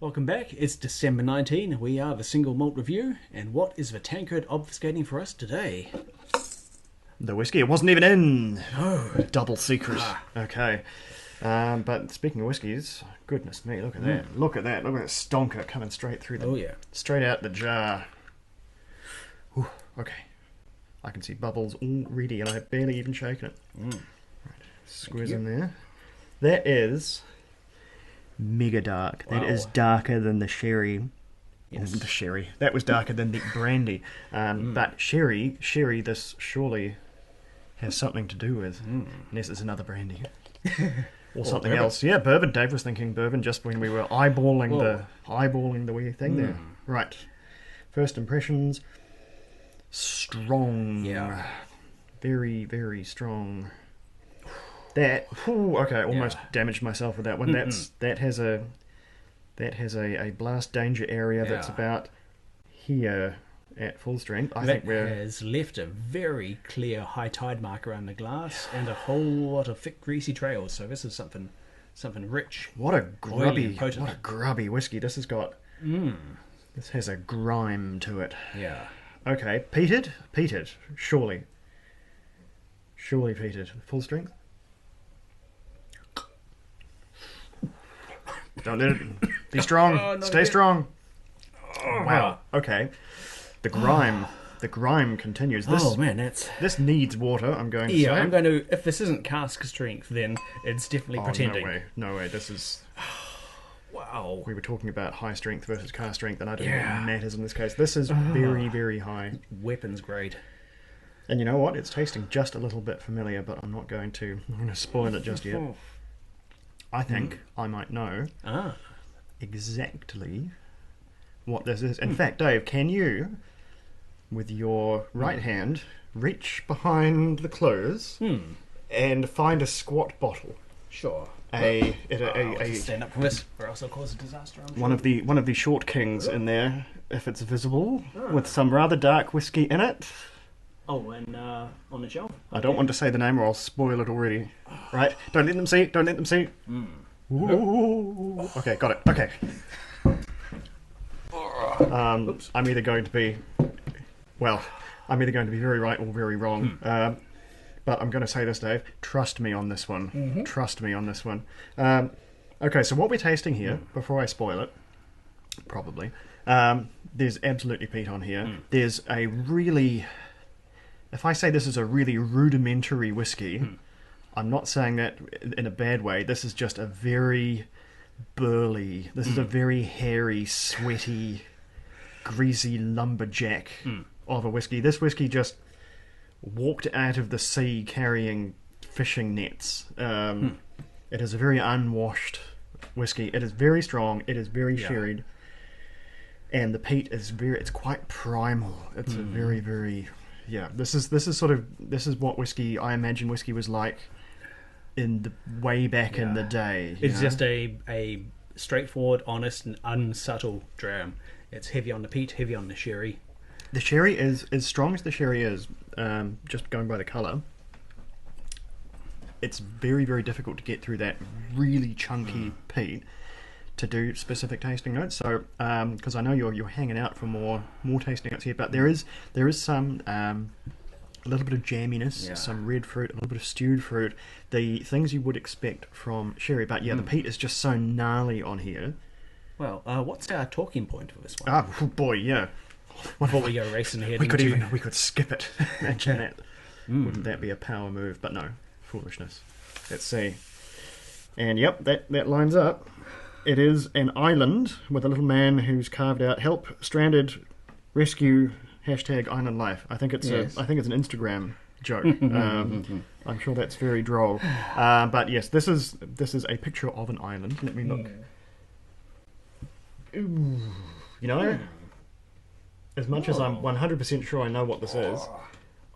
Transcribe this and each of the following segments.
Welcome back. It's December 19. We are the Single Malt Review. And what is the tankard obfuscating for us today? The whiskey. It wasn't even in. No. Double secret. Okay. But speaking of whiskies, goodness me, look at that. Look at that. Look at that stonker coming straight through the... Straight out the jar. Whew, okay. I can see bubbles already and I've barely even shaken it. Right. Squeeze in there. That is... mega dark. Wow. That is darker than the sherry. Yes. The sherry. That was darker than the brandy. But sherry, this surely has something to do with, unless it's another brandy. Or something else. Yeah, bourbon. Dave was thinking bourbon just when we were eyeballing the wee thing there. Right. First impressions. Strong. Yeah. Very, very strong. That okay, almost damaged myself with that one. That has a blast danger area that's about here at full strength. I think has left a very clear high tide mark around the glass and a whole lot of thick greasy trails. So this is something rich. What a grubby whiskey this has got. This has a grime to it. Yeah. Okay, peated, surely peated. Full strength. Don't let it be strong. Stay strong. Wow. Okay. The grime continues. This needs water. I'm going to say. I'm going to. If this isn't cask strength, then it's definitely pretending. No way. This is. Wow. We were talking about high strength versus cask strength, and I don't think it matters in this case. This is very, very high. Weapons grade. And you know what? It's tasting just a little bit familiar, but I'm not going to spoil it just yet. I think I might know exactly what this is. In fact, Dave, can you, with your right hand, reach behind the clothes and find a squat bottle? Sure. Stand up for this, or else it'll cause a disaster. One of the short kings in there, if it's visible, with some rather dark whiskey in it. Oh, and on the shelf? I don't want to say the name or I'll spoil it already. Right? Don't let them see. Ooh. Okay, got it. Okay. I'm either going to be very right or very wrong. But I'm going to say this, Dave. Trust me on this one. Trust me on this one. Okay, so what we're tasting here, before I spoil it, probably, there's absolutely peat on here. There's a really... If I say this is a really rudimentary whiskey, I'm not saying that in a bad way. This is just a very burly, this is a very hairy, sweaty, greasy lumberjack of a whiskey. This whiskey just walked out of the sea carrying fishing nets. It is a very unwashed whiskey. It is very strong. It is very sherried. And the peat is it's quite primal. It's a very, very... Yeah, this is what whiskey, I imagine whiskey was like in the way back in the day. It's just a straightforward, honest, and unsubtle dram. It's heavy on the peat, heavy on the sherry. The sherry is, as strong as the sherry is, just going by the colour, it's very, very difficult to get through that really chunky peat to do specific tasting notes. So, because I know you're hanging out for more tasting notes here, but there is some a little bit of jamminess, some red fruit, a little bit of stewed fruit, the things you would expect from sherry. But the peat is just so gnarly on here. Well, what's our talking point for this one? Oh boy, yeah. Before we go racing ahead, we could skip it. Imagine that. Wouldn't that be a power move? But no, foolishness. Let's see. And yep, that lines up. It is an island with a little man who's carved out "Help Stranded Rescue #Island Life." I think it's an Instagram joke. I'm sure that's very droll. But yes, this is a picture of an island. Let me look. Ooh, as much as I'm 100% sure I know what this is,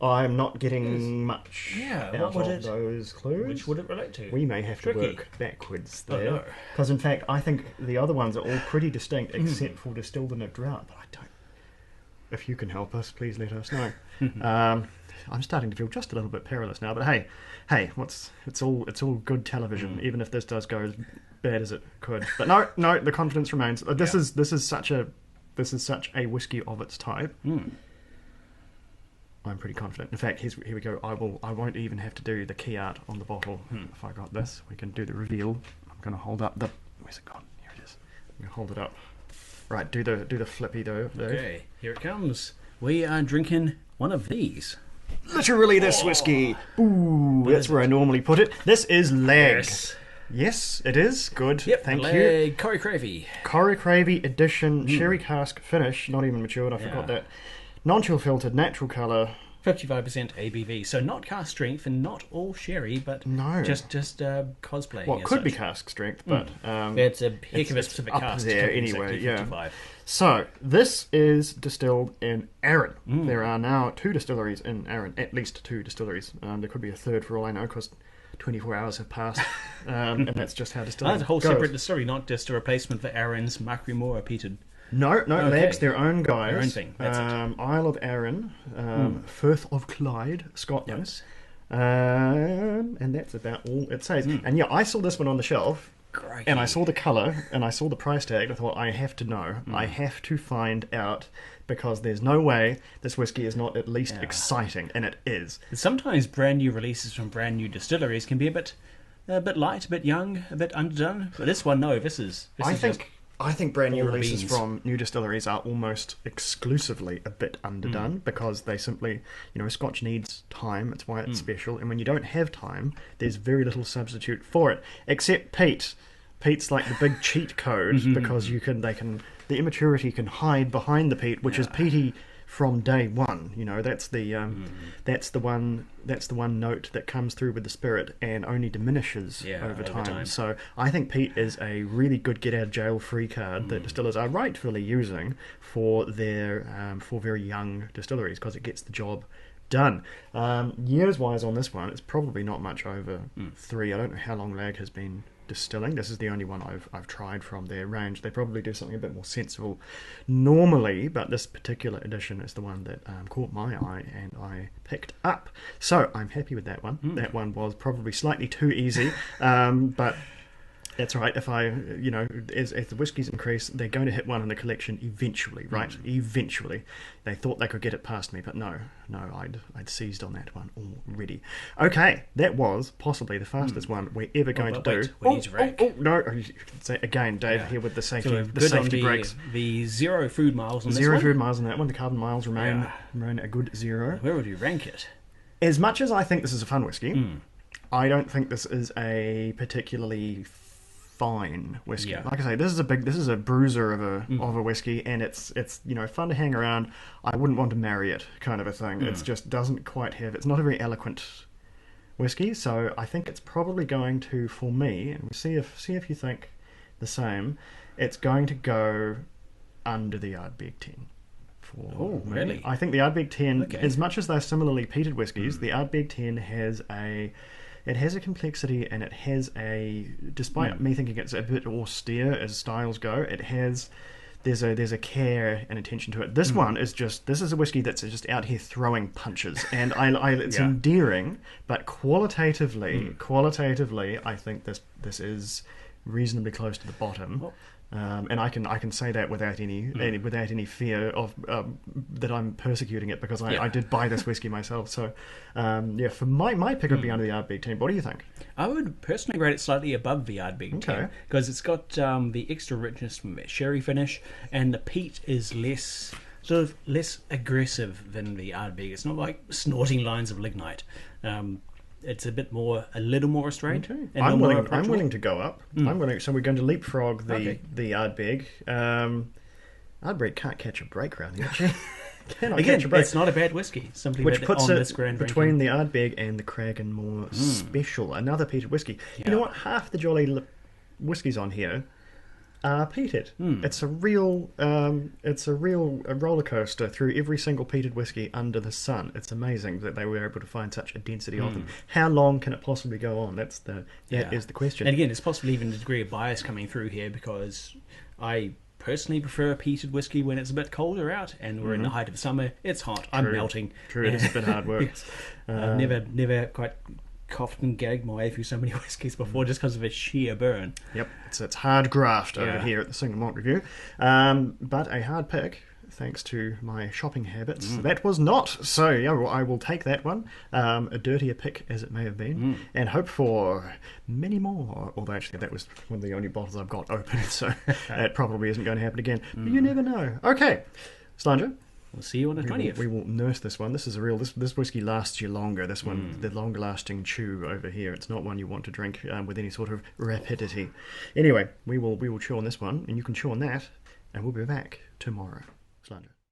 I'm not getting much out of those clues. Which would it relate to? We may have to work backwards there. Because in fact, I think the other ones are all pretty distinct except for Distilled in a Drought. But I don't... If you can help us, please let us know. I'm starting to feel just a little bit perilous now. But hey, it's all good television, even if this does go as bad as it could. But no, the confidence remains. This is such a whiskey of its type. I'm pretty confident. In fact, here we go. I won't even have to do the key art on the bottle. If I got this, we can do the reveal. I'm going to hold up the. Where's it gone? Here it is. I'm going to hold it up. Right, do the flippy though. Okay, here it comes. We are drinking one of these. Literally this whiskey. Ooh, that's where I normally put it. This is Leg. Yes, it is. Good. Yep, Thank Leg, you. Corrie Cravey edition, sherry cask finish, not even matured, I forgot that. Non-chill filtered, natural colour. 55% ABV, so not cask strength and not all sherry, but just cosplaying. Well, it could be cask strength, but it's a heck of a specific up cask. there anyway. Yeah. So this is distilled in Arran. There are now 2 distilleries in Arran, at least 2 distilleries. There could be a third for all I know, because 24 hours have passed, and that's just how distilling That's a whole goes. separate distillery, not just a replacement for Arran's Macrimore peated. No, Leg's their own guys. Their own thing. That's it. Isle of Arran, Firth of Clyde, Scotland. Yes. And that's about all it says. And yeah, I saw this one on the shelf, Crikey. and I saw the colour, and I saw the price tag, and I thought, I have to know. I have to find out, because there's no way this whiskey is not at least exciting, and it is. Sometimes brand new releases from brand new distilleries can be a bit light, a bit young, a bit underdone. But this one, no, I think brand new all releases beans. from new distilleries are almost exclusively a bit underdone because they simply, Scotch needs time. It's why it's special. And when you don't have time, there's very little substitute for it, except peat. Peat's like the big cheat code because the immaturity can hide behind the peat, which is peaty from day one. That's the one note that comes through with the spirit and only diminishes over time. So I think peat is a really good get out of jail free card that distillers are rightfully using for their for very young distilleries, because it gets the job done. Years wise on this one, it's probably not much over 3. I don't know how long Lag has been distilling. This is the only one I've tried from their range. They probably do something a bit more sensible normally, but this particular edition is the one that caught my eye and I picked up. So I'm happy with that one. That one was probably slightly too easy, but that's right. If as the whiskies increase, they're going to hit one in the collection eventually, right? Eventually. They thought they could get it past me, but no, I'd seized on that one already. Okay, that was possibly the fastest one we're ever going to do. We need to rank. No, say again, Dave, here with the safety, So the safety on brakes. the 0 food miles on this Zero one. food miles on that one. The carbon miles remain a good 0. Where would you rank it? As much as I think this is a fun whiskey, I don't think this is a particularly fine whiskey. Yeah. Like I say, this is a bruiser of a whiskey, and it's fun to hang around. I wouldn't want to marry it, kind of a thing. It just doesn't quite have. It's not a very eloquent whiskey, so I think it's probably going to, for me, and we'll see if you think the same. It's going to go under the Ardbeg 10. Oh, really? I think the Ardbeg 10, as much as they're similarly peated whiskies, the Ardbeg 10 has a complexity, and it has despite me thinking it's a bit austere as styles go, there's a care and attention to it. This one is this is a whiskey that's just out here throwing punches, and it's endearing, but qualitatively, I think this is reasonably close to the bottom. And I can say that without any fear of that I'm persecuting it, because I did buy this whiskey myself. So for my pick would be under the Ardbeg 10. What do you think? I would personally rate it slightly above the Ardbeg 10 because it's got the extra richness from that sherry finish, and the peat is less aggressive than the Ardbeg. It's not like snorting lines of lignite. It's a little more restrained. Okay. And I'm more willing to go up. So we're going to leapfrog the Ardbeg. Ardbeg can't catch a break around the edge. Cannot catch a break. It's not a bad whiskey. Simply Which puts on it this grand between the Ardbeg and the Cragganmore Special, another peated whiskey. Yeah. You know what? Half the jolly whiskies on here are peated. It's a real roller coaster through every single peated whiskey under the sun. It's amazing that they were able to find such a density of them. How long can it possibly go on? That is the question. And again, there's possibly even a degree of bias coming through here, because I personally prefer a peated whiskey when it's a bit colder out, and we're in the height of summer. It's hot. I'm melting. True, it is a bit hard work. Yes. I've never quite coughed and gagged my way through so many whiskies before just because of a sheer burn. Yep, it's hard graft over here at the Single Malt Review. But a hard pick, thanks to my shopping habits. That was not. So, yeah, well, I will take that one, a dirtier pick as it may have been, and hope for many more. Although, actually, that was one of the only bottles I've got open, so that probably isn't going to happen again. But you never know. Okay, Slanger. We'll see you on the 20th. We will nurse this one. This is a real... This whiskey lasts you longer. This one, the longer-lasting chew over here. It's not one you want to drink with any sort of rapidity. Anyway, we will chew on this one, and you can chew on that, and we'll be back tomorrow. Slander.